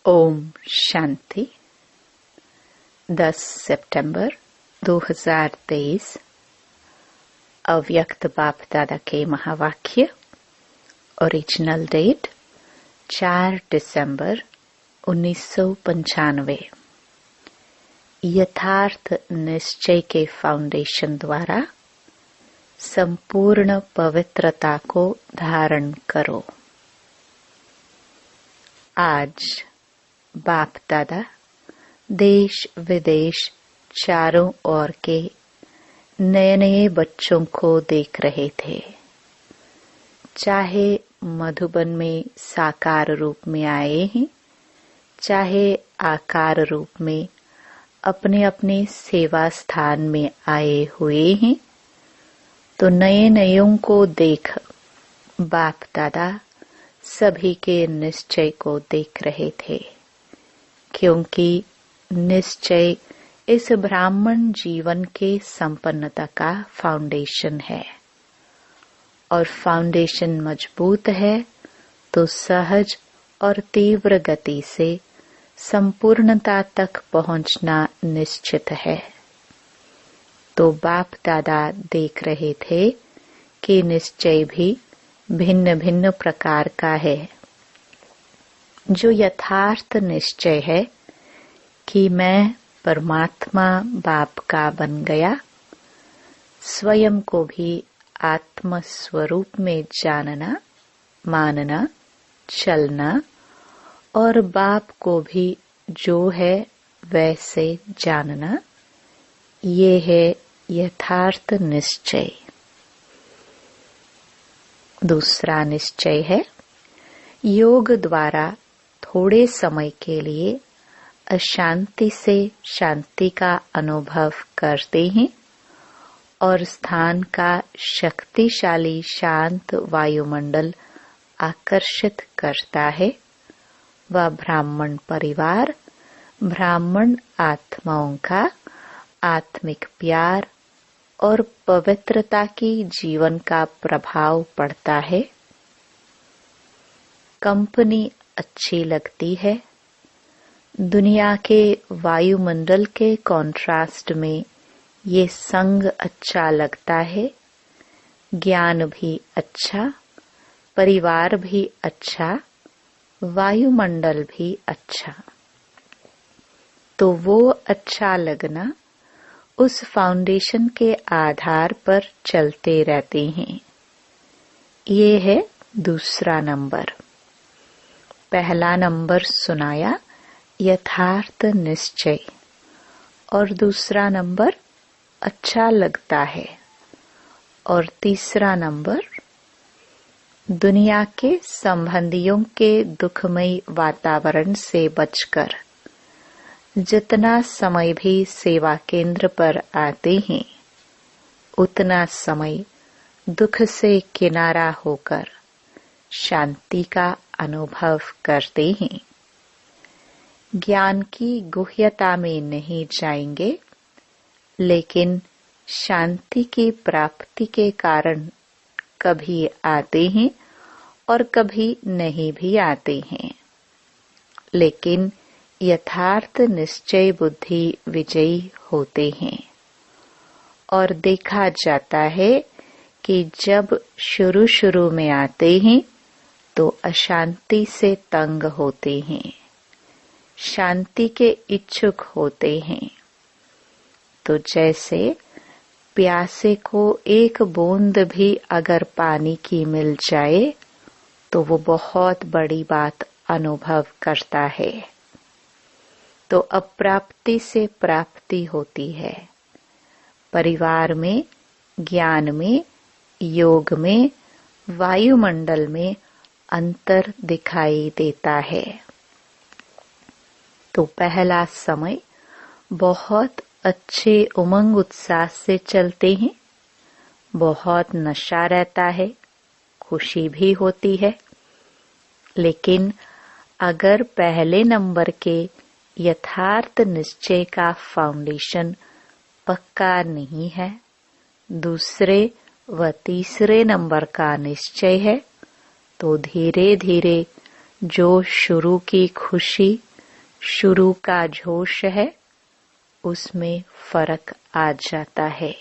ओम शांति। 10 सितंबर 2023 अव्यक्त बाप दादा के महावाक्य। ओरिजिनल डेट 4 दिसंबर 1995। यथार्थ निश्चय के फाउंडेशन द्वारा संपूर्ण पवित्रता को धारण करो। आज बाप दादा देश विदेश चारों ओर के नए नए बच्चों को देख रहे थे। चाहे मधुबन में साकार रूप में आए हैं, चाहे आकार रूप में अपने अपने सेवा स्थान में आए हुए हैं, तो नए नयों को देख बाप दादा सभी के निश्चय को देख रहे थे, क्योंकि निश्चय इस ब्राह्मण जीवन के संपन्नता का फाउंडेशन है, और फाउंडेशन मजबूत है तो सहज और तीव्र गति से संपूर्णता तक पहुंचना निश्चित है। तो बाप दादा देख रहे थे कि निश्चय भी भिन्न भिन्न प्रकार का है। जो यथार्थ निश्चय है कि मैं परमात्मा बाप का बन गया, स्वयं को भी आत्म स्वरूप में जानना, मानना, चलना और बाप को भी जो है वैसे जानना, ये है यथार्थ निश्चय। दूसरा निश्चय है योग द्वारा थोड़े समय के लिए अशांति से शांति का अनुभव करते हैं और स्थान का शक्तिशाली शांत वायुमंडल आकर्षित करता है। वह ब्राह्मण परिवार ब्राह्मण आत्माओं का आत्मिक प्यार और पवित्रता की जीवन का प्रभाव पड़ता है। कंपनी अच्छी लगती है। दुनिया के वायुमंडल के कॉन्ट्रास्ट में ये संग अच्छा लगता है। ज्ञान भी अच्छा, परिवार भी अच्छा, वायुमंडल भी अच्छा। तो वो अच्छा लगना उस फाउंडेशन के आधार पर चलते रहते हैं। ये है दूसरा नंबर। पहला नंबर सुनाया यथार्थ निश्चय, और दूसरा नंबर अच्छा लगता है, और तीसरा नंबर दुनिया के संबंधियों के दुखमय वातावरण से बचकर जितना समय भी सेवा केंद्र पर आते हैं, उतना समय दुख से किनारा होकर शांति का अनुभव करते हैं। ज्ञान की गुह्यता में नहीं जाएंगे, लेकिन शांति की प्राप्ति के कारण कभी आते हैं और कभी नहीं भी आते हैं। लेकिन यथार्थ निश्चय बुद्धि विजयी होते हैं, और देखा जाता है कि जब शुरू शुरू में आते हैं तो अशांति से तंग होते हैं, शांति के इच्छुक होते हैं। तो जैसे प्यासे को एक बूंद भी अगर पानी की मिल जाए तो वो बहुत बड़ी बात अनुभव करता है। तो अप्राप्ति से प्राप्ति होती है। परिवार में, ज्ञान में, योग में, वायुमंडल में अंतर दिखाई देता है। तो पहला समय बहुत अच्छे उमंग उत्साह से चलते हैं, बहुत नशा रहता है, खुशी भी होती है। लेकिन अगर पहले नंबर के यथार्थ निश्चय का फाउंडेशन पक्का नहीं है, दूसरे व तीसरे नंबर का निश्चय है, तो धीरे धीरे जो शुरू की खुशी शुरू का जोश है उसमें फर्क आ जाता है।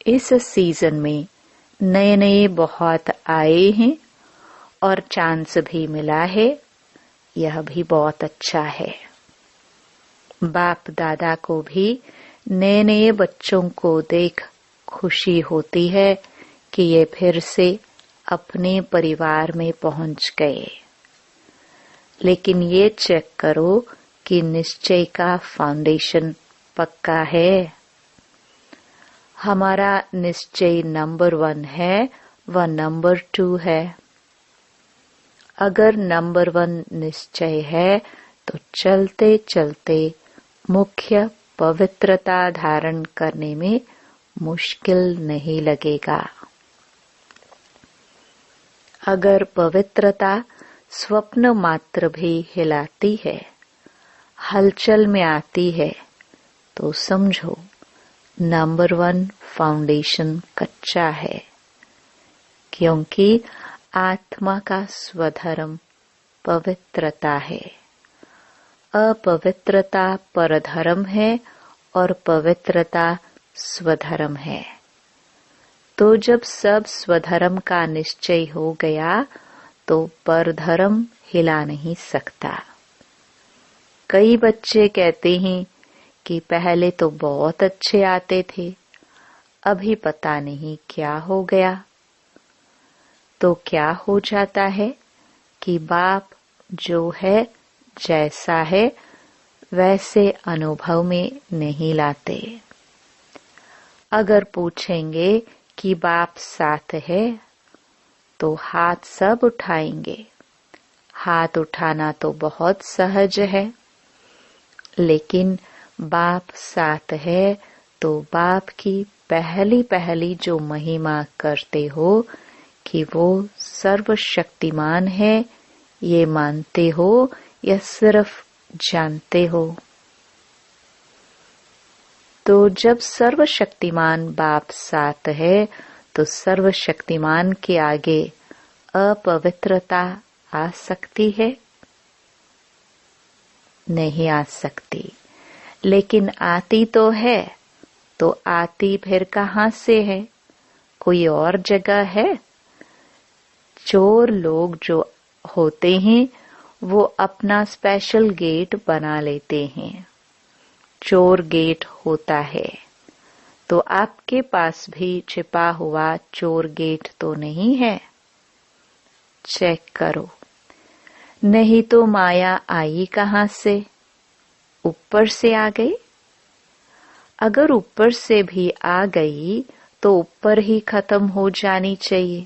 इस सीजन में नए नए बहुत आए हैं और चांस भी मिला है, यह भी बहुत अच्छा है। बाप दादा को भी नए नए बच्चों को देख खुशी होती है कि ये फिर से अपने परिवार में पहुंच गए। लेकिन ये चेक करो कि निश्चय का फाउंडेशन पक्का है। हमारा निश्चय नंबर 1 है व नंबर 2 है। अगर नंबर 1 निश्चय है तो चलते चलते मुख्य पवित्रता धारण करने में मुश्किल नहीं लगेगा। अगर पवित्रता स्वप्न मात्र भी हिलाती है, हलचल में आती है, तो समझो नंबर 1 फाउंडेशन कच्चा है, क्योंकि आत्मा का स्वधर्म पवित्रता है। अपवित्रता परधर्म है और पवित्रता स्वधर्म है। तो जब सब स्वधर्म का निश्चय हो गया तो परधर्म हिला नहीं सकता। कई बच्चे कहते हैं कि पहले तो बहुत अच्छे आते थे, अभी पता नहीं क्या हो गया। तो क्या हो जाता है कि बाप जो है जैसा है वैसे अनुभव में नहीं लाते। अगर पूछेंगे कि बाप साथ है तो हाथ सब उठाएंगे। हाथ उठाना तो बहुत सहज है, लेकिन बाप साथ है तो बाप की पहली पहली जो महिमा करते हो कि वो सर्वशक्तिमान है, ये मानते हो या सिर्फ जानते हो? तो जब सर्वशक्तिमान बाप साथ है तो सर्वशक्तिमान के आगे अपवित्रता आ सकती है? नहीं आ सकती। लेकिन आती तो है, तो आती फिर कहाँ से है? कोई और जगह है? चोर लोग जो होते हैं वो अपना स्पेशल गेट बना लेते हैं। चोर गेट होता है, तो आपके पास भी छिपा हुआ चोर गेट तो नहीं है? चेक करो। नहीं तो माया आई कहाँ से? ऊपर से आ गई? अगर ऊपर से भी आ गई तो ऊपर ही खत्म हो जानी चाहिए।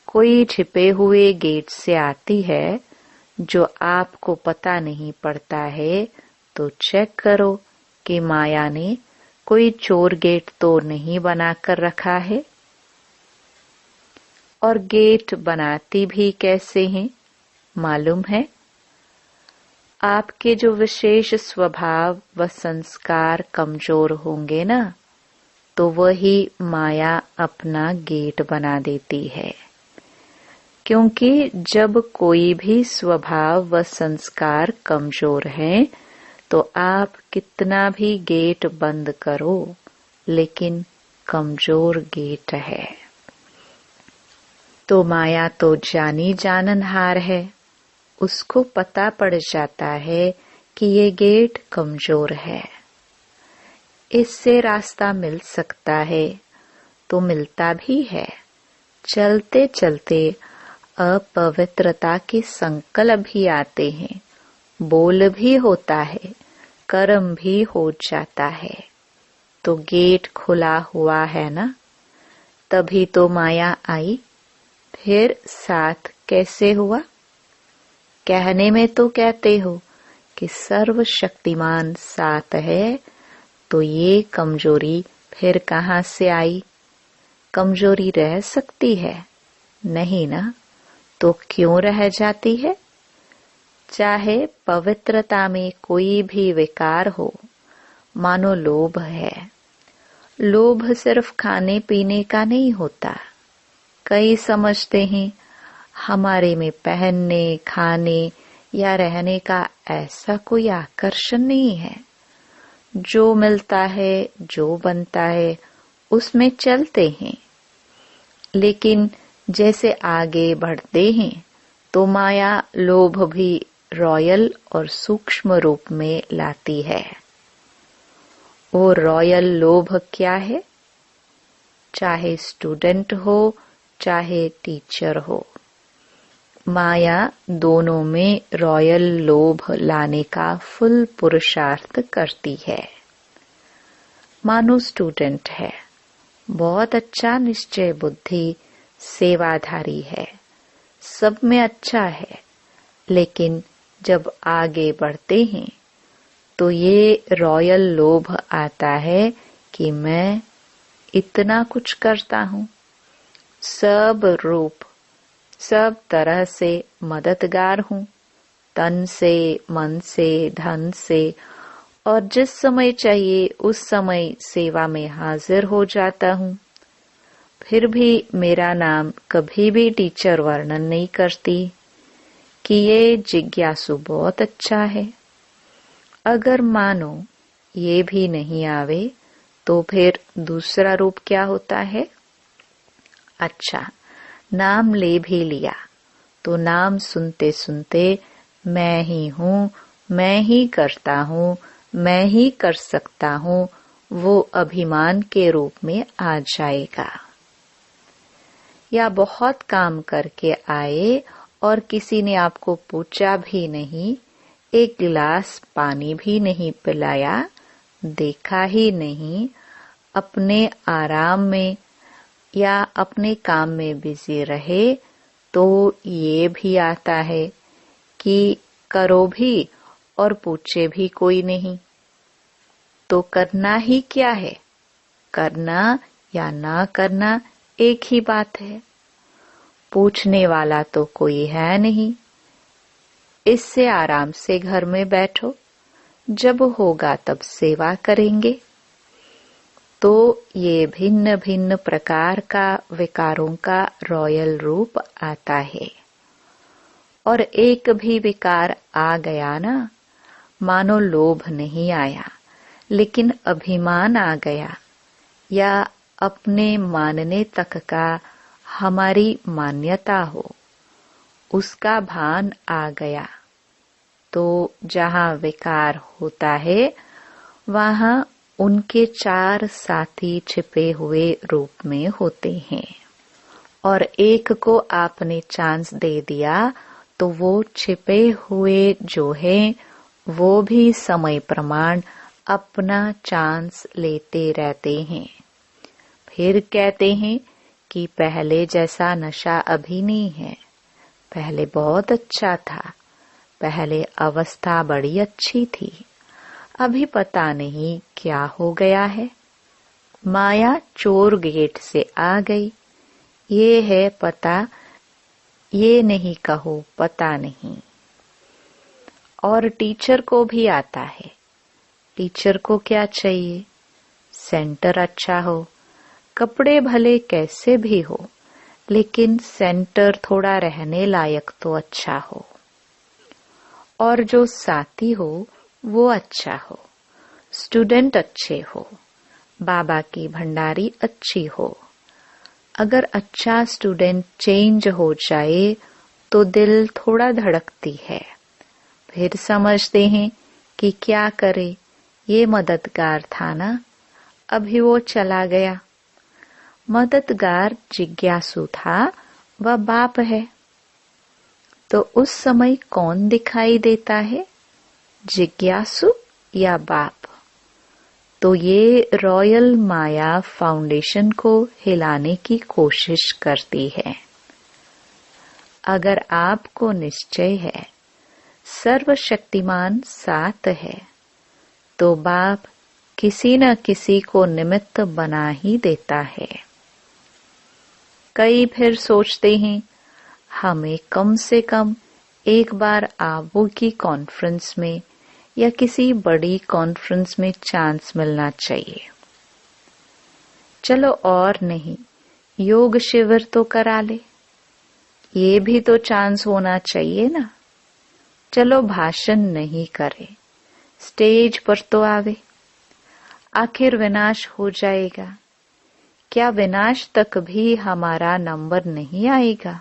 कोई छिपे हुए गेट से आती है जो आपको पता नहीं पड़ता है, तो चेक करो कि माया ने कोई चोर गेट तो नहीं बनाकर रखा है। और गेट बनाती भी कैसे हैं मालूम है? आपके जो विशेष स्वभाव व संस्कार कमजोर होंगे ना, तो वही माया अपना गेट बना देती है। क्योंकि जब कोई भी स्वभाव व संस्कार कमजोर है तो आप कितना भी गेट बंद करो, लेकिन कमजोर गेट है। तो माया तो जानी जाननहार है, उसको पता पड़ जाता है कि ये गेट कमजोर है, इससे रास्ता मिल सकता है, तो मिलता भी है। चलते चलते अपवित्रता के संकल्प भी आते हैं, बोल भी होता है, कर्म भी हो जाता है। तो गेट खुला हुआ है ना, तभी तो माया आई। फिर साथ कैसे हुआ? कहने में तो कहते हो कि सर्वशक्तिमान साथ है, तो ये कमजोरी फिर कहाँ से आई? कमजोरी रह सकती है? नहीं ना। तो क्यों रह जाती है? चाहे पवित्रता में कोई भी विकार हो, मानो लोभ है। लोभ सिर्फ खाने पीने का नहीं होता। कई समझते हैं हमारे में पहनने, खाने या रहने का ऐसा कोई आकर्षण नहीं है। जो मिलता है, जो बनता है, उसमें चलते हैं। लेकिन जैसे आगे बढ़ते हैं तो माया लोभ भी रॉयल और सूक्ष्म रूप में लाती है। वो रॉयल लोभ क्या है? चाहे स्टूडेंट हो, चाहे टीचर हो, माया दोनों में रॉयल लोभ लाने का फुल पुरुषार्थ करती है। मानो स्टूडेंट है, बहुत अच्छा निश्चय बुद्धि, सेवाधारी है, सब में अच्छा है, लेकिन जब आगे बढ़ते हैं तो ये रॉयल लोभ आता है कि मैं इतना कुछ करता हूँ, सब रूप, सब तरह से मददगार हूँ, तन से, मन से, धन से, और जिस समय चाहिए उस समय सेवा में हाजिर हो जाता हूँ। फिर भी मेरा नाम कभी भी टीचर वर्णन नहीं करती कि ये जिज्ञासु बहुत अच्छा है। अगर मानो ये भी नहीं आवे तो फिर दूसरा रूप क्या होता है? अच्छा, नाम ले भी लिया तो नाम सुनते सुनते मैं ही हूँ, मैं ही करता हूँ, मैं ही कर सकता हूँ, वो अभिमान के रूप में आ जाएगा। या बहुत काम करके आए और किसी ने आपको पूछा भी नहीं, एक गिलास पानी भी नहीं पिलाया, देखा ही नहीं, अपने आराम में या अपने काम में बिजी रहे, तो ये भी आता है कि करो भी और पूछे भी कोई नहीं। तो करना ही क्या है? करना या ना करना एक ही बात है। पूछने वाला तो कोई है नहीं। इससे आराम से घर में बैठो, जब होगा तब सेवा करेंगे। तो ये भिन्न भिन्न प्रकार का विकारों का रॉयल रूप आता है। और एक भी विकार आ गया ना, मानो लोभ नहीं आया लेकिन अभिमान आ गया, या अपने मानने तक का हमारी मान्यता हो, उसका भान आ गया, तो जहाँ विकार होता है वहाँ उनके चार साथी छिपे हुए रूप में होते हैं। और एक को आपने चांस दे दिया तो वो छिपे हुए जो है वो भी समय प्रमाण अपना चांस लेते रहते हैं। फिर कहते हैं कि पहले जैसा नशा अभी नहीं है, पहले बहुत अच्छा था, पहले अवस्था बड़ी अच्छी थी, अभी पता नहीं क्या हो गया है। माया चोर गेट से आ गई, ये है पता, ये नहीं कहो पता नहीं। और टीचर को भी आता है। टीचर को क्या चाहिए? सेंटर अच्छा हो, कपड़े भले कैसे भी हो, लेकिन सेंटर थोड़ा रहने लायक तो अच्छा हो, और जो साथी हो वो अच्छा हो, स्टूडेंट अच्छे हो, बाबा की भंडारी अच्छी हो। अगर अच्छा स्टूडेंट चेंज हो जाए तो दिल थोड़ा धड़कती है। फिर समझते हैं कि क्या करे, ये मददगार था ना, अभी वो चला गया। मददगार जिज्ञासु था, वह बाप है। तो उस समय कौन दिखाई देता है, जिज्ञासु या बाप? तो ये रॉयल माया फाउंडेशन को हिलाने की कोशिश करती है। अगर आपको निश्चय है सर्वशक्तिमान साथ है, तो बाप किसी न किसी को निमित्त बना ही देता है। कई फिर सोचते हैं हमें कम से कम एक बार आबू की कॉन्फ्रेंस में या किसी बड़ी कॉन्फ्रेंस में चांस मिलना चाहिए। चलो और नहीं, योग शिविर तो करा ले, ये भी तो चांस होना चाहिए ना। चलो भाषण नहीं करे, स्टेज पर तो आवे। आखिर विनाश हो जाएगा, क्या विनाश तक भी हमारा नंबर नहीं आएगा?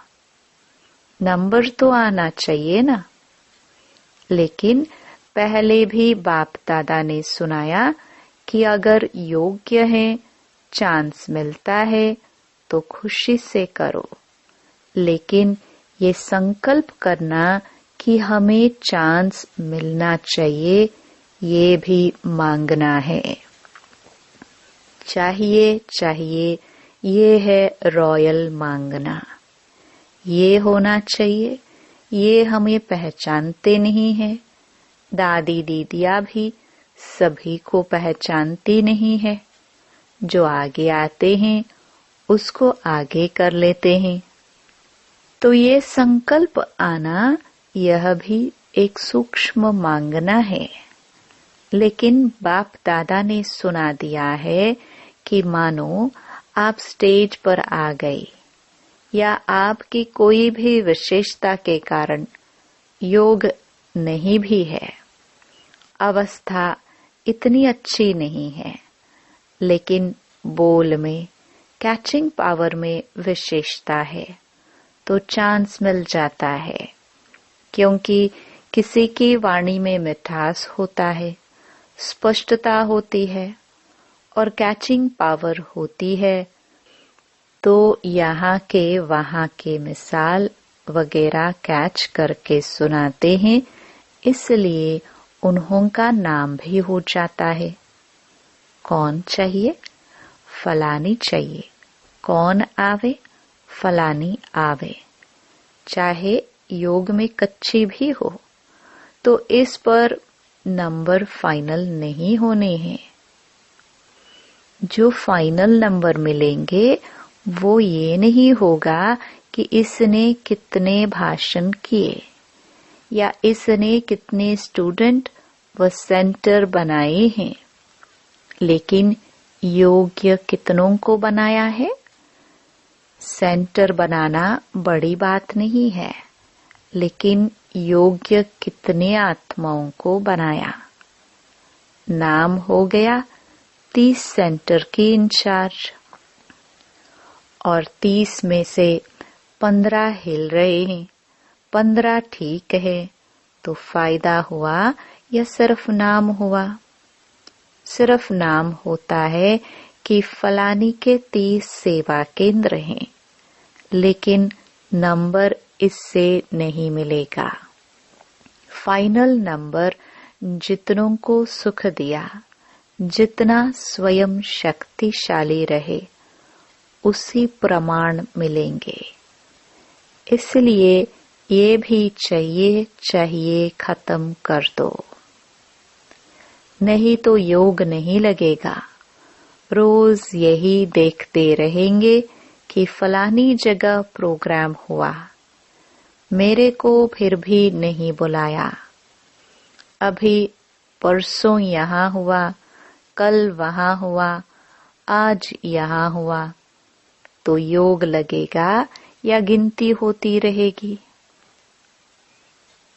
नंबर तो आना चाहिए ना। लेकिन पहले भी बाप दादा ने सुनाया कि अगर योग्य है, चांस मिलता है तो खुशी से करो, लेकिन ये संकल्प करना कि हमें चांस मिलना चाहिए, ये भी मांगना है। चाहिए चाहिए, ये है रॉयल मांगना। ये होना चाहिए, ये हमें पहचानते नहीं है। दादी दीदियां भी सभी को पहचानती नहीं है। जो आगे आते हैं उसको आगे कर लेते हैं। तो ये संकल्प आना, यह भी एक सूक्ष्म मांगना है। लेकिन बाप दादा ने सुना दिया है कि मानो आप स्टेज पर आ गए या आपकी कोई भी विशेषता के कारण योग नहीं भी है, अवस्था इतनी अच्छी नहीं है, लेकिन बोल में, कैचिंग पावर में विशेषता है, तो चांस मिल जाता है। क्योंकि किसी की वाणी में मिठास होता है, स्पष्टता होती है और कैचिंग पावर होती है, तो यहाँ के वहाँ के मिसाल वगैरह कैच करके सुनाते हैं, इसलिए उन्हों का नाम भी हो जाता है। कौन चाहिए? फलानी चाहिए। कौन आवे? फलानी आवे। चाहे योग में कच्ची भी हो, तो इस पर नंबर फाइनल नहीं होने हैं। जो फाइनल नंबर मिलेंगे वो ये नहीं होगा कि इसने कितने भाषण किए या इसने कितने स्टूडेंट व सेंटर बनाए हैं, लेकिन योग्य कितनों को बनाया है। सेंटर बनाना बड़ी बात नहीं है, लेकिन योग्य कितने आत्माओं को बनाया। नाम हो गया 30 सेंटर की इंचार्ज, और 30 में से 15 हिल रहे हैं, 15 ठीक है, तो फायदा हुआ या सिर्फ नाम हुआ? सिर्फ नाम होता है कि फलानी के 30 सेवा केंद्र हैं, लेकिन नंबर इससे नहीं मिलेगा। फाइनल नंबर जितनों को सुख दिया, जितना स्वयं शक्तिशाली रहे, उसी प्रमाण मिलेंगे। इसलिए ये भी चाहिए चाहिए खत्म कर दो, नहीं तो योग नहीं लगेगा। रोज यही देखते रहेंगे कि फलानी जगह प्रोग्राम हुआ, मेरे को फिर भी नहीं बुलाया। अभी परसों यहाँ हुआ, कल वहाँ हुआ, आज यहाँ हुआ, तो योग लगेगा या गिनती होती रहेगी?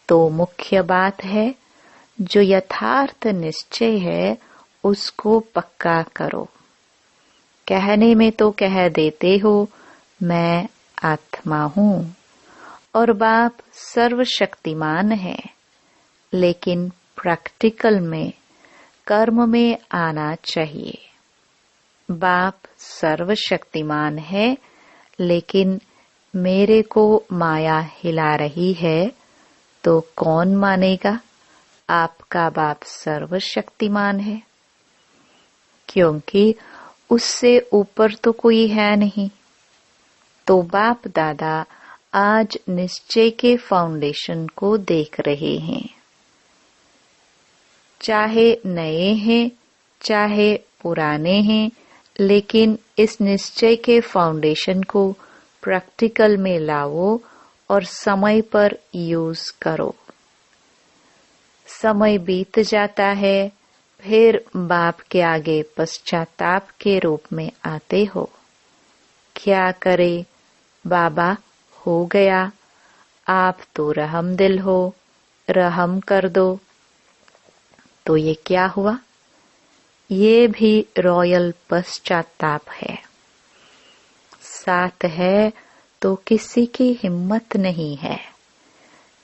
तो मुख्य बात है, जो यथार्थ निश्चय है उसको पक्का करो। कहने में तो कह देते हो मैं आत्मा हूँ और बाप सर्वशक्तिमान है, लेकिन प्रैक्टिकल में, कर्म में आना चाहिए। बाप सर्वशक्तिमान है, लेकिन मेरे को माया हिला रही है, तो कौन मानेगा आपका बाप सर्वशक्तिमान है? क्योंकि उससे ऊपर तो कोई है नहीं। तो बाप दादा आज निश्चय के फाउंडेशन को देख रहे हैं। चाहे नए हैं, चाहे पुराने हैं, लेकिन इस निश्चय के फाउंडेशन को प्रैक्टिकल में लाओ और समय पर यूज करो। समय बीत जाता है, फिर बाप के आगे पश्चाताप के रूप में आते हो। क्या करे बाबा, हो गया, आप तो रहम दिल हो, रहम कर दो। तो ये क्या हुआ? ये भी रॉयल पश्चाताप है। साथ है तो किसी की हिम्मत नहीं है।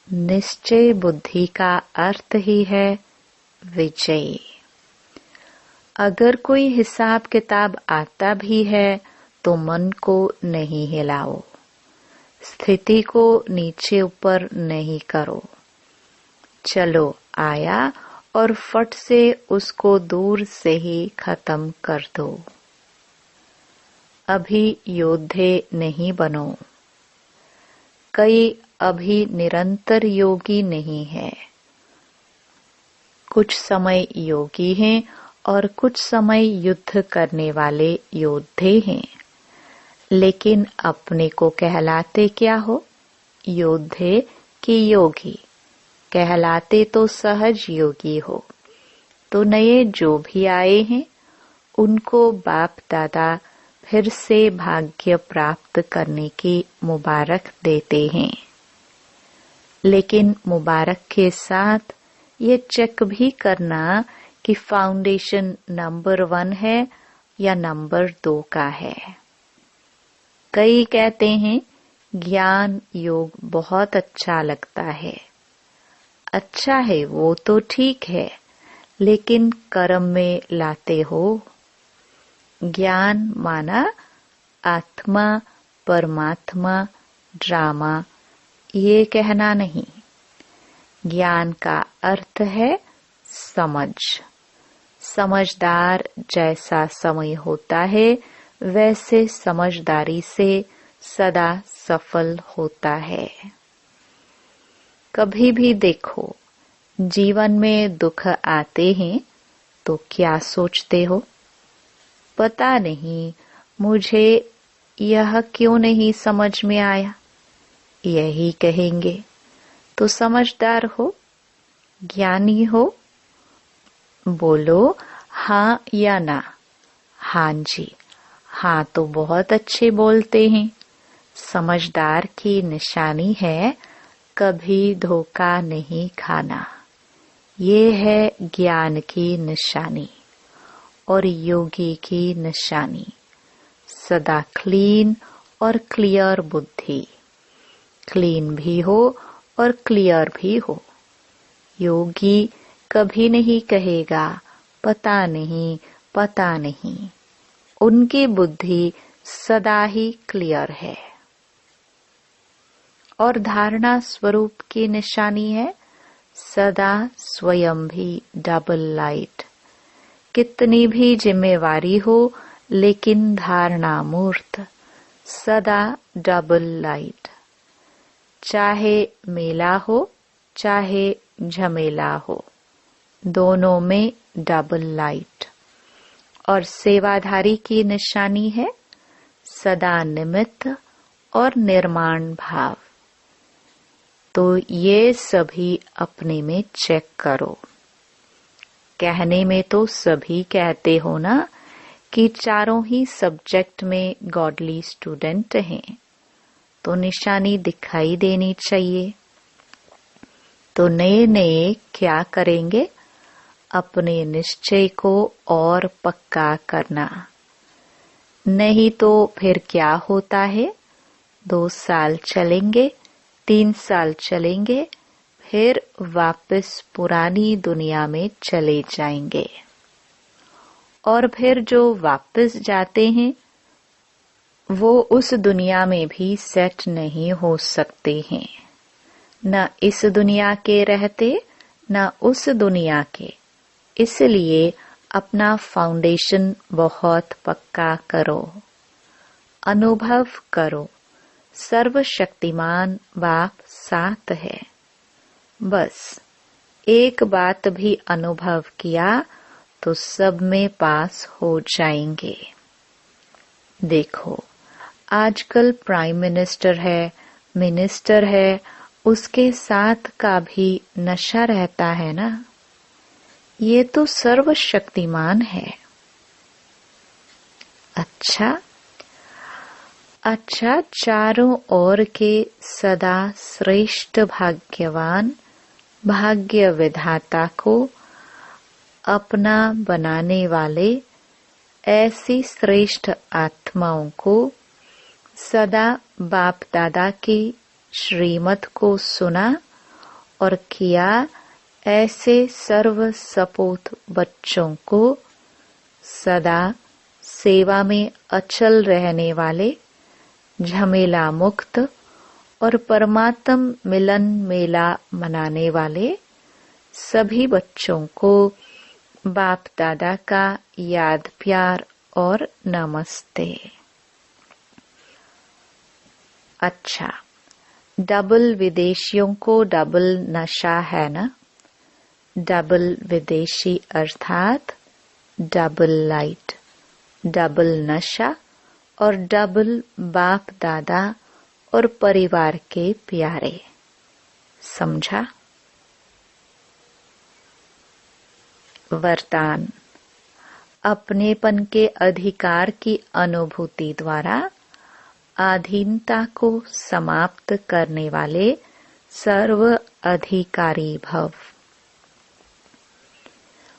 निश्चय बुद्धि का अर्थ ही है विजयी। अगर कोई हिसाब किताब आता भी है तो मन को नहीं हिलाओ, स्थिति को नीचे ऊपर नहीं करो। चलो आया और फट से उसको दूर से ही खत्म कर दो। अभी योद्धे नहीं बनो। कई अभी निरंतर योगी नहीं है। कुछ समय योगी हैं और कुछ समय युद्ध करने वाले योद्धे हैं। लेकिन अपने को कहलाते क्या हो? योद्धे कि योगी? कहलाते तो सहज योगी हो। तो नए जो भी आए हैं उनको बाप दादा फिर से भाग्य प्राप्त करने की मुबारक देते हैं। लेकिन मुबारक के साथ ये चेक भी करना कि फाउंडेशन नंबर 1 है या नंबर 2 का है। कई कहते हैं ज्ञान योग बहुत अच्छा लगता है। अच्छा है, वो तो ठीक है, लेकिन कर्म में लाते हो। ज्ञान माना आत्मा परमात्मा ड्रामा, ये कहना नहीं। ज्ञान का अर्थ है समझ। समझदार जैसा समय होता है वैसे समझदारी से सदा सफल होता है। कभी भी देखो, जीवन में दुख आते हैं तो क्या सोचते हो? पता नहीं मुझे यह क्यों नहीं समझ में आया, यही कहेंगे। तो समझदार हो, ज्ञानी हो? बोलो हाँ या ना। हाँ जी। हाँ तो बहुत अच्छे बोलते हैं। समझदार की निशानी है कभी धोखा नहीं खाना। ये है ज्ञान की निशानी और योगी की निशानी। सदा क्लीन और क्लियर बुद्धि। क्लीन भी हो और क्लियर भी हो। योगी कभी नहीं कहेगा पता नहीं पता नहीं। उनकी बुद्धि सदा ही क्लियर है। और धारणा स्वरूप की निशानी है सदा स्वयं भी डबल लाइट। कितनी भी जिम्मेवारी हो लेकिन धारणा मूर्त, सदा डबल लाइट। चाहे मेला हो चाहे झमेला हो, दोनों में डबल लाइट। और सेवाधारी की निशानी है सदा निमित्त और निर्माण भाव। तो ये सभी अपने में चेक करो। कहने में तो सभी कहते हो ना कि चारों ही सब्जेक्ट में गॉडली स्टूडेंट हैं, तो निशानी दिखाई देनी चाहिए। तो नए नए क्या करेंगे? अपने निश्चय को और पक्का करना। नहीं तो फिर क्या होता है, 2 साल चलेंगे, 3 साल चलेंगे, फिर वापस पुरानी दुनिया में चले जाएंगे। और फिर जो वापस जाते हैं वो उस दुनिया में भी सेट नहीं हो सकते हैं। न इस दुनिया के रहते न उस दुनिया के। इसलिए अपना फाउंडेशन बहुत पक्का करो। अनुभव करो सर्वशक्तिमान बाप साथ है। बस एक बात भी अनुभव किया तो सब में पास हो जाएंगे। देखो, आजकल प्राइम मिनिस्टर है, मिनिस्टर है, उसके साथ का भी नशा रहता है ना। ये तो सर्वशक्तिमान है। अच्छा, चारों ओर के सदा श्रेष्ठ भाग्यवान भाग्य विधाता को अपना बनाने वाले ऐसी श्रेष्ठ आत्माओं को सदा बाप दादा की श्रीमत को सुना और किया। ऐसे सर्व सपूत बच्चों को सदा सेवा में अचल रहने वाले, झमेला मुक्त और परमात्म मिलन मेला मनाने वाले सभी बच्चों को बाप दादा का याद प्यार और नमस्ते। अच्छा, डबल विदेशियों को डबल नशा है ना। डबल विदेशी अर्थात डबल लाइट, डबल नशा और डबल बाप दादा और परिवार के प्यारे। समझा? वरदान। अपनेपन के अधिकार की अनुभूति द्वारा अधीनता को समाप्त करने वाले सर्व अधिकारी भव।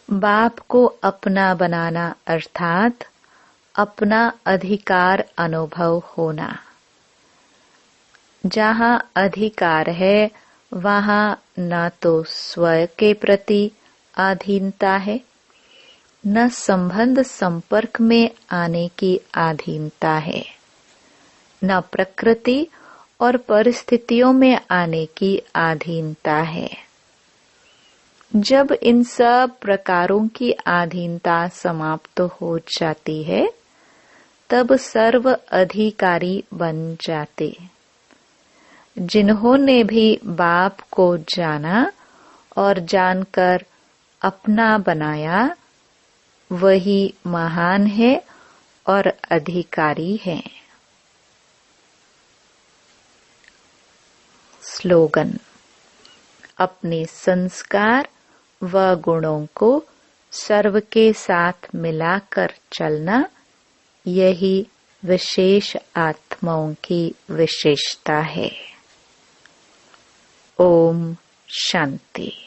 बाप को अपना बनाना अर्थात अपना अधिकार अनुभव होना। जहाँ अधिकार है वहाँ न तो स्वयं के प्रति अधीनता है, न संबंध संपर्क में आने की अधीनता है, न प्रकृति और परिस्थितियों में आने की अधीनता है। जब इन सब प्रकारों की अधीनता समाप्त हो जाती है तब सर्व अधिकारी बन जाते। जिन्होंने भी बाप को जाना और जानकर अपना बनाया वही महान है और अधिकारी है। स्लोगन। अपने संस्कार व गुणों को सर्व के साथ मिलाकर चलना, यही विशेष आत्माओं की विशेषता है। ओम शांति।